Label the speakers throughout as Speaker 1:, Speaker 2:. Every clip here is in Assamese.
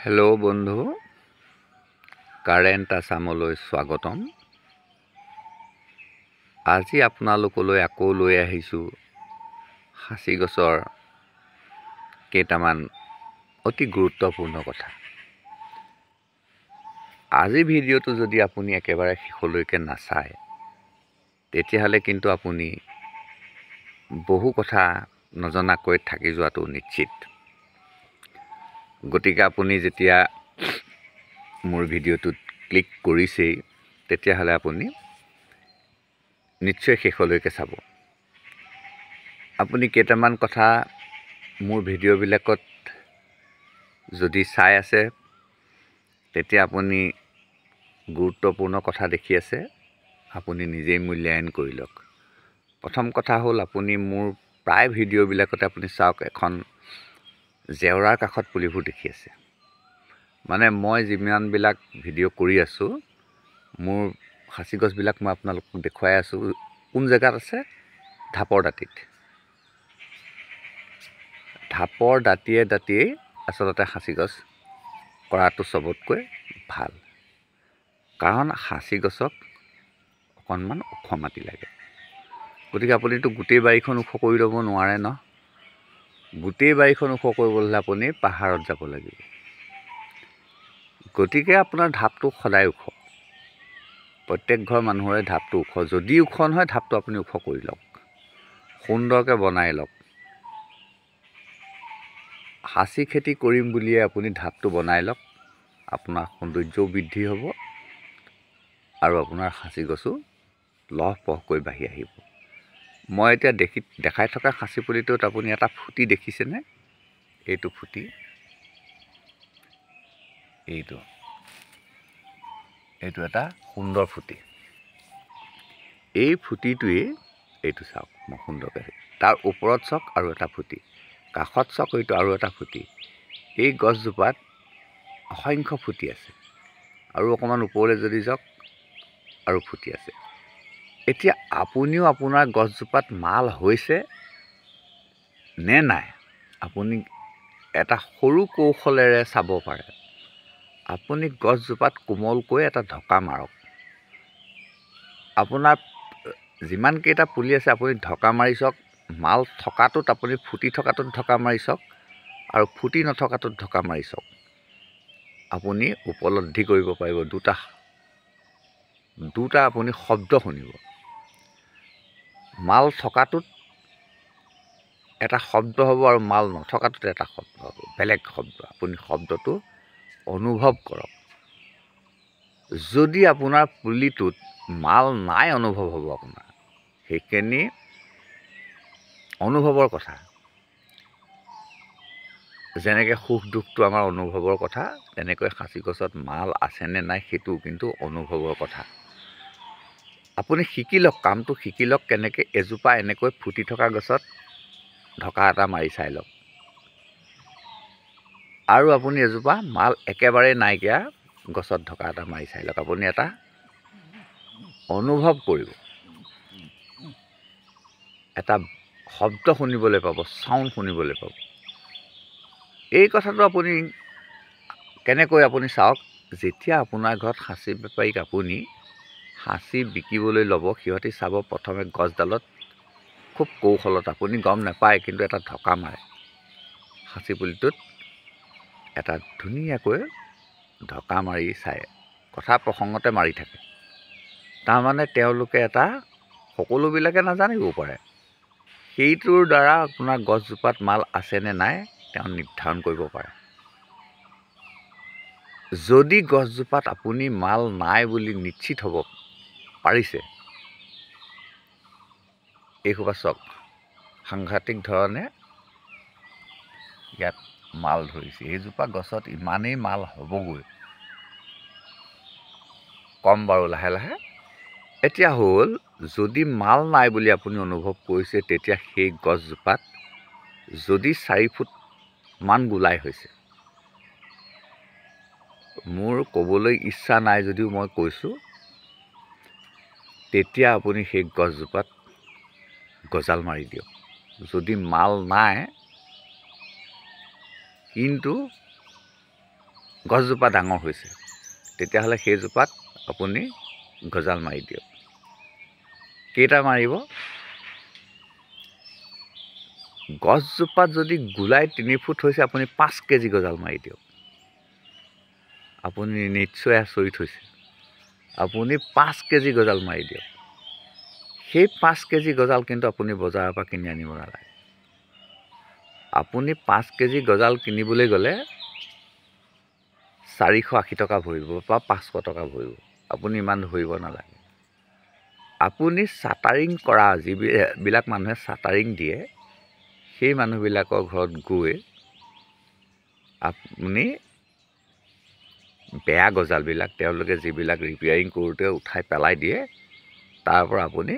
Speaker 1: হেল্ল' বন্ধু, কাৰেণ্ট আছামলৈ স্বাগতম। আজি আপোনালোকলৈ আকৌ লৈ আহিছোঁ সাঁচি গছৰ কেইটামান অতি গুৰুত্বপূৰ্ণ কথা। আজিৰ ভিডিঅ'টো যদি আপুনি একেবাৰে শেষলৈকে নাচায়, তেতিয়াহ'লে কিন্তু আপুনি বহু কথা নজনাকৈ থাকি যোৱাটো নিশ্চিত। গতিকে আপুনি যেতিয়া মোৰ ভিডিঅ'টোত ক্লিক কৰিছেই, তেতিয়াহ'লে আপুনি নিশ্চয় শেষলৈকে চাব। আপুনি কেইটামান কথা মোৰ ভিডিঅ'বিলাকত যদি চাই আছে, তেতিয়া আপুনি গুৰুত্বপূৰ্ণ কথা দেখি আছে। আপুনি নিজেই মূল্যায়ন কৰি লওক। প্ৰথম কথা হ'ল, আপুনি মোৰ প্ৰায় ভিডিঅ'বিলাকতে আপুনি চাওক, এখন জেওৰাৰ কাষত পুলিবোৰ দেখি আছে। মানে মই যিমানবিলাক ভিডিঅ' কৰি আছোঁ, মোৰ সাঁচি গছবিলাক মই আপোনালোকক দেখুৱাই আছোঁ। কোন জেগাত আছে? ঢাপৰ দাঁতিত। ঢাপৰ দাঁতিয়ে আচলতে সাঁচি গছ কৰাটো চবতকৈ ভাল। কাৰণ সাঁচি গছক অকণমান ওখ মাটি লাগে। গতিকে আপুনিতো গোটেই বাৰীখন ওখ কৰি ল'ব নোৱাৰে ন। গোটেই বাৰীখন ওখ কৰিবলৈ হ'লে আপুনি পাহাৰত যাব লাগিব। গতিকে আপোনাৰ ঢাপটো সদায় ওখ। প্ৰত্যেক ঘৰ মানুহৰে ঢাপটো ওখ। যদি ওখ নহয়, ঢাপটো আপুনি ওখ কৰি লওক, সুন্দৰকৈ বনাই লওক। সাঁচি খেতি কৰিম বুলিয়ে আপুনি ঢাপটো বনাই লওক। আপোনাৰ সৌন্দৰ্যও বৃদ্ধি হ'ব আৰু আপোনাৰ সাঁচি গছো লহপহকৈ বাঢ়ি আহিব। মই এতিয়া দেখাই থকা সাঁচি পুলিটোত আপুনি এটা ফুটি দেখিছেনে? এইটো ফুটি, এইটো এটা সুন্দৰ ফুটি। এই ফুটিটোৱেই, এইটো চাওক, মই সুন্দৰকৈ, তাৰ ওপৰত চাওক আৰু এটা ফুটি, কাষত চাওক এইটো আৰু এটা ফুটি। এই গছজোপাত অসংখ্য ফুটি আছে। আৰু অকণমান ওপৰলৈ যদি যাওক, আৰু ফুটি আছে। এতিয়া আপুনিও আপোনাৰ গছজোপাত মাল হৈছে নে নাই, আপুনি এটা সৰু কৌশলেৰে চাব পাৰে। আপুনি গছজোপাত কোমলকৈ এটা ঢকা মাৰক। আপোনাৰ যিমানকেইটা পুলি আছে, আপুনি ঢকা মাৰি চাওক। মাল থকাটোত আপুনি ফুটি থকাটোত ঢকা মাৰি চাওক, আৰু ফুটি নথকাটোত ঢকা মাৰি চাওক। আপুনি উপলব্ধি কৰিব পাৰিব, দুটা আপুনি শব্দ শুনিব। মাল থকাটোত এটা শব্দ হ'ব, আৰু মাল নথকাটোত এটা শব্দ হ'ব, বেলেগ শব্দ। আপুনি শব্দটো অনুভৱ কৰক। যদি আপোনাৰ পুলিটোত মাল নাই অনুভৱ হ'ব, আপোনাৰ সেইখিনি অনুভৱৰ কথা। যেনেকৈ সুখ দুখটো আমাৰ অনুভৱৰ কথা, তেনেকৈ সাঁচি গছত মাল আছেনে নাই সেইটো কিন্তু অনুভৱৰ কথা। আপুনি শিকি লওক, কামটো শিকি লওক, কেনেকৈ এজোপা এনেকৈ ফুটি থকা গছত ঢকা এটা মাৰি চাই লওক। আৰু আপুনি এজোপা মাল একেবাৰে নাইকিয়া গছত ঢকা এটা মাৰি চাই লওক। আপুনি এটা অনুভৱ কৰিব, এটা শব্দ শুনিবলৈ পাব, চাউণ্ড শুনিবলৈ পাব। এই কথাটো আপুনি কেনেকৈ আপুনি চাওক, যেতিয়া আপোনাৰ ঘৰত সাঁচি বেপাৰীক আপুনি সাঁচি বিকিবলৈ ল'ব, সিহঁতি চাব প্ৰথমে গছডালত খুব কৌশলত, আপুনি গম নাপায়, কিন্তু এটা ঢকা মাৰে। সাঁচি পুলিটোত এটা ধুনীয়াকৈ ঢকা মাৰি চায়, কথা প্ৰসংগতে মাৰি থাকে। তাৰমানে তেওঁলোকে এটা, সকলোবিলাকে নাজানিবও পাৰে, সেইটোৰ দ্বাৰা আপোনাৰ গছজোপাত মাল আছেনে নাই তেওঁ নিৰ্ধাৰণ কৰিব পাৰে। যদি গছজোপাত আপুনি মাল নাই বুলি নিশ্চিত হ'ব পাৰিছে, এইসোপা চাওক, সাংঘাতিক ধৰণে ইয়াত মাল ধৰিছে। এইজোপা গছত ইমানেই মাল হ'বগৈ। কম বাৰু লাহে লাহে। এতিয়া হ'ল, যদি মাল নাই বুলি আপুনি অনুভৱ কৰিছে, তেতিয়া সেই গছজোপাত যদি 4 ফুটমান গোলাই হৈছে, মোৰ ক'বলৈ ইচ্ছা নাই যদিও মই কৈছোঁ, তেতিয়া আপুনি সেই গছজোপাত গজাল মাৰি দিয়ক। যদি মাল নাই, কিন্তু গছজোপা ডাঙৰ হৈছে, তেতিয়াহ'লে সেইজোপাত আপুনি গজাল মাৰি দিয়ক। কেইটা মাৰিব? গছজোপাত যদি গোলাই 3 ফুট হৈছে, আপুনি 5 কেজি গজাল মাৰি দিয়ক। আপুনি নিশ্চয় আচৰিত হৈছে। আপুনি 5 কেজি গজাল মাৰি দিয়ক। সেই 5 কেজি গজাল কিন্তু আপুনি বজাৰৰ পৰা কিনি আনিব নালাগে। আপুনি 5 কেজি গজাল কিনিবলৈ গ'লে 480 টকা ভৰিব বা 500 টকা ভৰিব। আপুনি ইমান ধৰিব নালাগে। আপুনি চাটাৰিং কৰা, যিবিলাক মানুহে চাটাৰিং দিয়ে, সেই মানুহবিলাকৰ ঘৰত গৈ আপুনি বেয়া গজালবিলাক, তেওঁলোকে যিবিলাক ৰিপেয়াৰিং কৰোঁতে উঠাই পেলাই দিয়ে, তাৰ পৰা আপুনি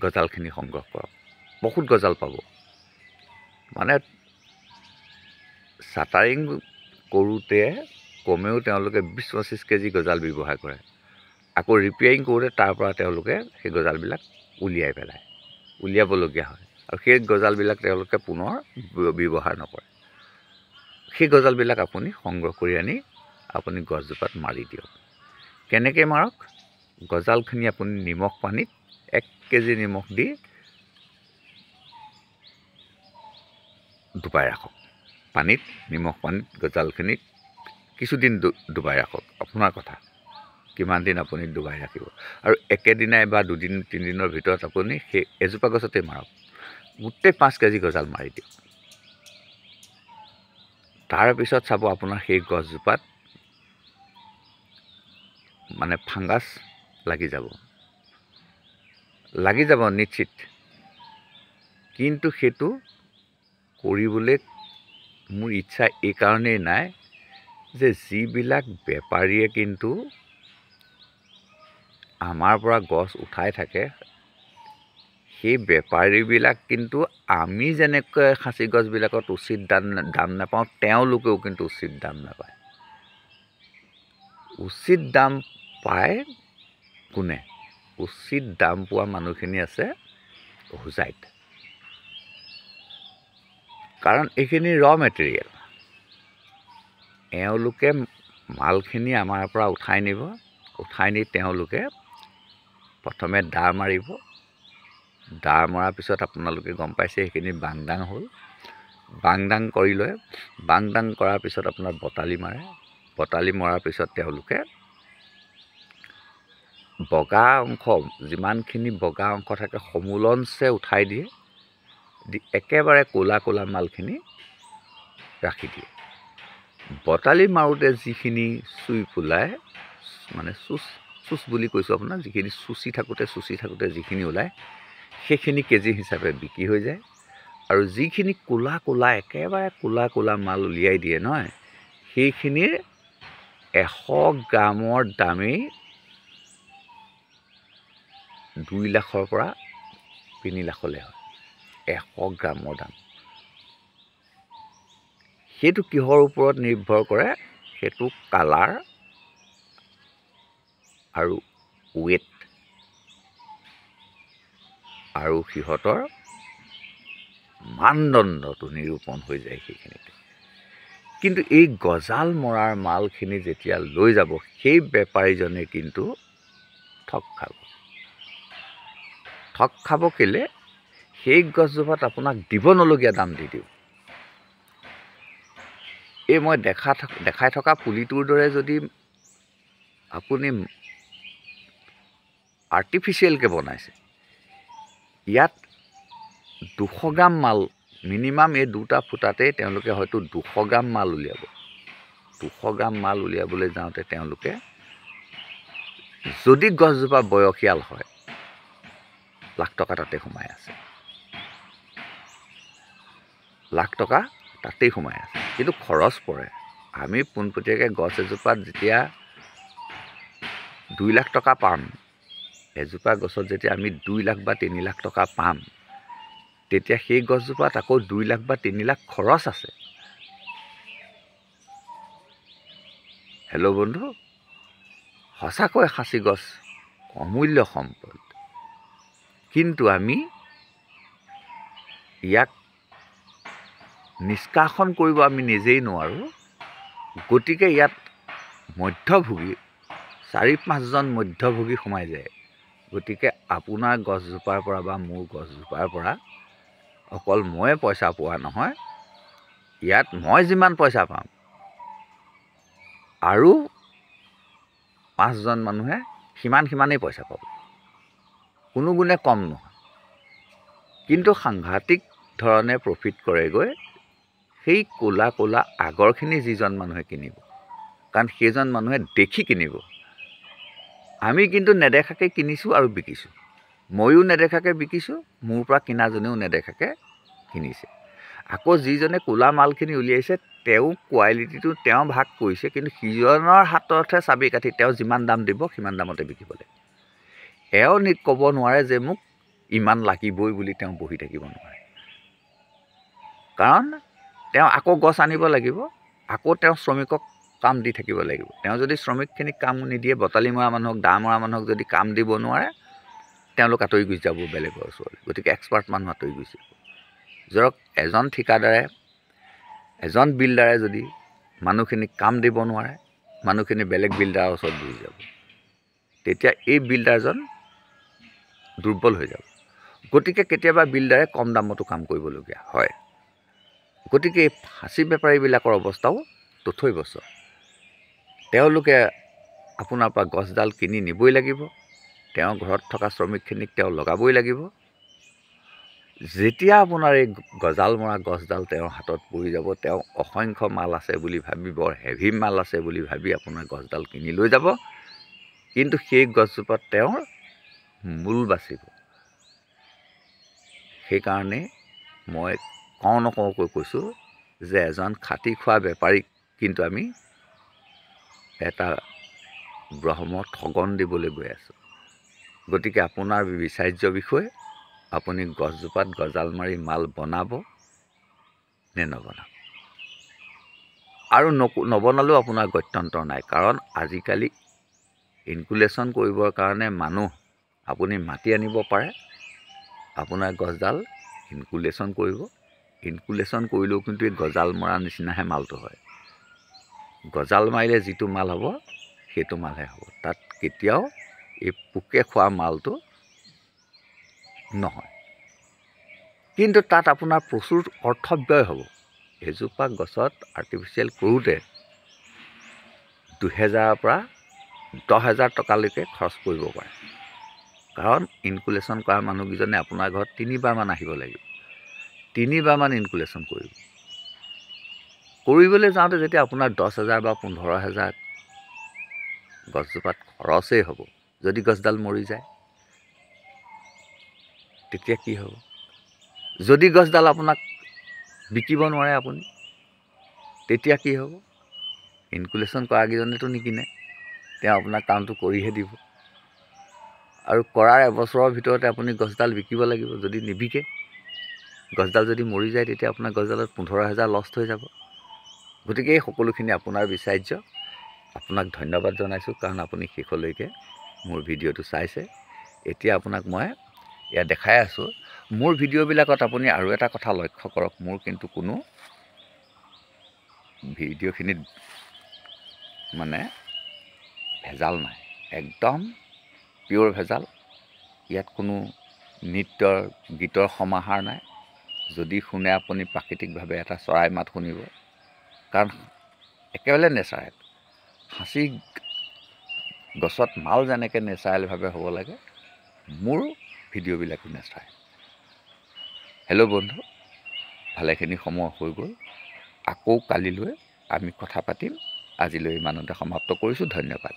Speaker 1: গজালখিনি সংগ্ৰহ কৰক। বহুত গজাল পাব। মানে চাটাৰিং কৰোঁতে কমেও তেওঁলোকে 20-25 কেজি গজাল ব্যৱহাৰ কৰে। আকৌ ৰিপেয়াৰিং কৰোঁতে তাৰ পৰা তেওঁলোকে সেই গজালবিলাক উলিয়াবলগীয়া হয়। আৰু সেই গজালবিলাক তেওঁলোকে পুনৰ ব্যৱহাৰ নকৰে। সেই গজালবিলাক আপুনি সংগ্ৰহ কৰি আনি আপুনি গছজোপাত মাৰি দিয়ক। কেনেকৈ মাৰক? গজালখিনি আপুনি নিমখ পানীত 1 কেজি নিমখ দি ডুবাই ৰাখক। নিমখ পানীত গজালখিনি কিছুদিন ডুবাই ৰাখক। আপোনাৰ কথা কিমান দিন আপুনি ডুবাই ৰাখিব। আৰু একেদিনাই বা 2-3 দিনৰ ভিতৰত আপুনি সেই এজোপা গছতে মাৰক। গোটেই 5 কেজি গজাল মাৰি দিয়ক। তাৰপিছত চাব আপোনাৰ সেই গছজোপাত মানে ফাংগাছ লাগি যাব নিশ্চিত। কিন্তু সেইটো কৰিবলৈ মোৰ ইচ্ছা এই কাৰণেই নাই যে যিবিলাক বেপাৰীয়ে কিন্তু আমাৰ পৰা গছ উঠাই থাকে, সেই বেপাৰীবিলাক কিন্তু আমি যেনেকৈ খাচী গছবিলাকত উচিত দাম নাপাওঁ, তেওঁলোকেও কিন্তু উচিত দাম নাপায়। উচিত দাম পায় কোনে? উচিত দাম পোৱা মানুহখিনি আছে হোজাইত। কাৰণ এইখিনি ৰ মেটেৰিয়েল। এওঁলোকে মালখিনি আমাৰ পৰা উঠাই নিব। উঠাই নি তেওঁলোকে প্ৰথমে দা মাৰিব। দা মৰাৰ পিছত আপোনালোকে গম পাইছে সেইখিনি বাংডাং হ'ল। বাংডাং কৰি লয়। বাংডাং কৰাৰ পিছত আপোনাৰ বটালি মাৰে। বটালি মৰাৰ পিছত তেওঁলোকে বগা অংশ, যিমানখিনি বগা অংশ থাকে সমূলঞ্চে উঠাই দিয়ে। দি একেবাৰে ক'লা মালখিনি ৰাখি দিয়ে। বটালি মাৰোঁতে যিখিনি চুই ফুলাই, মানে চুচ বুলি কৈছোঁ আপোনাক, যিখিনি চুচি থাকোঁতে যিখিনি ওলায়, সেইখিনি কেজি হিচাপে বিক্ৰী হৈ যায়। আৰু যিখিনি একেবাৰে ক'লা মাল উলিয়াই দিয়ে নহয়, সেইখিনিৰ 100 গ্ৰামৰ দামেই 2 লাখৰ পৰা 3 লাখলৈ হয়। 100 গ্ৰামৰ দাম। সেইটো কিহৰ ওপৰত নিৰ্ভৰ কৰে? সেইটো কালাৰ আৰু ৱেট আৰু সিহঁতৰ মানদণ্ডটো নিৰূপণ হৈ যায় সেইখিনিতে। কিন্তু এই গজাল মৰাৰ মালখিনি যেতিয়া লৈ যাব, সেই বেপাৰীজনে কিন্তু ঠগ খাব। কেলে? সেই গছজোপাত আপোনাক দিব নলগীয়া দাম দি দিব। এই মই দেখাই থকা পুলিটোৰ দৰে যদি আপুনি আৰ্টিফিচিয়েলকৈ বনাইছে, ইয়াত 200 গ্ৰাম মাল মিনিমাম, এই 2টা ফুটাতেই তেওঁলোকে হয়তো 200 গ্ৰাম মাল উলিয়াব। 200 গ্ৰাম মাল উলিয়াবলৈ যাওঁতে তেওঁলোকে যদি গছজোপা বয়সীয়াল হয়, লাখ টকা তাতে সোমাই আছে। কিন্তু খৰচ পৰে। আমি পোনপটীয়াকৈ গছ এজোপাত যেতিয়া 2 লাখ টকা পাম, এজোপা গছত যেতিয়া আমি 2 লাখ বা 3 লাখ টকা পাম, তেতিয়া সেই গছজোপাত আকৌ 2 লাখ বা 3 লাখ খৰচ আছে। হেল্ল' বন্ধু, সঁচাকৈ খাচী গছ অমূল্য সম্পদ। কিন্তু আমি ইয়াক নিষ্কাশন কৰিব আমি নিজেই নোৱাৰোঁ। গতিকে ইয়াত মধ্যভোগী 4-5জন মধ্যভোগী সোমাই যায়। গতিকে আপোনাৰ গছজোপাৰ পৰা বা মোৰ গছজোপাৰ পৰা অকল ময়ে পইচা পোৱা নহয়, ইয়াত মই যিমান পইচা পাম আৰু 5জন মানুহে সিমানেই পইচা পাব, কোনো গুণে কম নহয়। কিন্তু সাংঘাতিক ধৰণে প্ৰফিট কৰেগৈ সেই ক'লা আগৰখিনি যিজন মানুহে কিনিব, কাৰণ সেইজন মানুহে দেখি কিনিব। আমি কিন্তু নেদেখাকৈ কিনিছোঁ আৰু বিকিছোঁ। ময়ো নেদেখাকৈ বিকিছোঁ, মোৰ পৰা কিনাজনেও নেদেখাকৈ কিনিছে। আকৌ যিজনে ক'লা মালখিনি উলিয়াইছে তেওঁ কোৱালিটিটো তেওঁ ভাগ কৰিছে, কিন্তু সিজনৰ হাততহে চাবি কাঠি, তেওঁ যিমান দাম দিব সিমান দামতে বিকিব লাগে। এওঁ ক'ব নোৱাৰে যে মোক ইমান লাগিবই বুলি তেওঁ বহি থাকিব নোৱাৰে, কাৰণ তেওঁ আকৌ গছ আনিব লাগিব, আকৌ তেওঁ শ্ৰমিকক কাম দি থাকিব লাগিব। তেওঁ যদি শ্ৰমিকখিনিক কাম নিদিয়ে, বটালি মৰা মানুহক, দা মৰা মানুহক যদি কাম দিব নোৱাৰে, তেওঁলোক আঁতৰি গুচি যাব বেলেগৰ ওচৰলৈ। গতিকে এক্সপাৰ্ট মানুহ আঁতৰি গুচি যাব। ধৰক এজন ঠিকাদাৰে, এজন বিল্ডাৰে যদি মানুহখিনিক কাম দিব নোৱাৰে, মানুহখিনি বেলেগ বিল্ডাৰৰ ওচৰত গুচি যাব, তেতিয়া এই বিল্ডাৰজন দুৰ্বল হৈ যাব। গতিকে কেতিয়াবা বিল্ডাৰে কম দামতো কাম কৰিবলগীয়া হয়। গতিকে এই ফাঁচী বেপাৰীবিলাকৰ অৱস্থাও তথৈবচ। তেওঁলোকে আপোনাৰ পৰা গছডাল কিনি নিবই লাগিব, তেওঁ ঘৰত থকা শ্ৰমিকখিনিক তেওঁ লগাবই লাগিব। যেতিয়া আপোনাৰ এই গজাল মৰা গছডাল তেওঁৰ হাতত পৰি যাব, তেওঁ অসংখ্য মাল আছে বুলি ভাবি, বৰ হেভি মাল আছে বুলি ভাবি আপোনাৰ গছডাল কিনি লৈ যাব, কিন্তু সেই গছজোপাত তেওঁৰ মূল বাচিব। সেইকাৰণে মই কওঁ নকওঁকৈ কৈছোঁ যে এজন খাটি খোৱা বেপাৰীক কিন্তু আমি এটা ব্ৰহ্ম ঠগন দিবলৈ গৈ আছোঁ। গতিকে আপোনাৰ বিচাৰ্য বিষয়, আপুনি গছজোপাত গজাল মাৰি মাল বনাব নে নবনাব। আৰু নবনালেও আপোনাৰ গত্যন্তৰ নাই, কাৰণ আজিকালি ইনকুলেশ্যন কৰিবৰ কাৰণে মানুহ আপুনি মাতি আনিব পাৰে, আপোনাৰ গছডাল ইনকুলেশ্যন কৰিব। ইনকুলেশ্যন কৰিলেও কিন্তু এই গজাল মৰা নিচিনাহে মালটো হয়। গজাল মাৰিলে যিটো মাল হ'ব সেইটো মালহে হ'ব, তাত কেতিয়াও এই পোকে খোৱা মালটো নহয়। কিন্তু তাত আপোনাৰ প্ৰচুৰ অৰ্থব্যয় হ'ব। এজোপা গছত আৰ্টিফিচিয়েল কৰোঁতে 2000ৰ পৰা 10,000 টকালৈকে খৰচ কৰিব পাৰে, কাৰণ ইনকুলেশ্যন কৰা মানুহকেইজনে আপোনাৰ ঘৰত 3বাৰমান আহিব লাগিব, 3বাৰমান ইনকুলেশ্যন কৰিব। কৰিবলৈ যাওঁতে যেতিয়া আপোনাৰ 10,000 বা 15,000 গছজোপাত খৰচেই হ'ব, যদি গছডাল মৰি যায় তেতিয়া কি হ'ব? যদি গছডাল আপোনাক বিকিব নোৱাৰে আপুনি, তেতিয়া কি হ'ব? ইনকুলেশ্যন কৰাকেইজনেতো নিকিনে, তেওঁ আপোনাৰ কামটো কৰিহে দিব, আৰু কৰাৰ এবছৰৰ ভিতৰতে আপুনি গছডাল বিকিব লাগিব। যদি নিবিকে, গছডাল যদি মৰি যায়, তেতিয়া আপোনাৰ গছডালত 15,000 লষ্ট হৈ যাব। গতিকে এই সকলোখিনি আপোনাৰ বিচাৰ্য। আপোনাক ধন্যবাদ জনাইছোঁ, কাৰণ আপুনি শেষলৈকে মোৰ ভিডিঅ'টো চাইছে। এতিয়া আপোনাক মই এয়া দেখাই আছোঁ। মোৰ ভিডিঅ'বিলাকত আপুনি আৰু এটা কথা লক্ষ্য কৰক, মোৰ কিন্তু কোনো ভিডিঅ'খিনিত মানে ভেজাল নাই, একদম পিয়'ৰ ভেজাল। ইয়াত কোনো নৃত্যৰ গীতৰ সমাহাৰ নাই। যদি শুনে আপুনি প্ৰাকৃতিকভাৱে এটা চৰাই মাত শুনিব, কাৰণ একেবাৰে নেচাৰেল। সাঁচি গছত মাল যেনেকৈ নেচাৰেলভাৱে হ'ব লাগে, মোৰ ভিডিঅ'বিলাকো নেচাৰেল। হেল্ল' বন্ধু, ভালেখিনি সময় হৈ গ'ল, আকৌ কালিলৈ আমি কথা পাতিম। আজিলৈ ইমানতে সমাপ্ত কৰিছোঁ। ধন্যবাদ।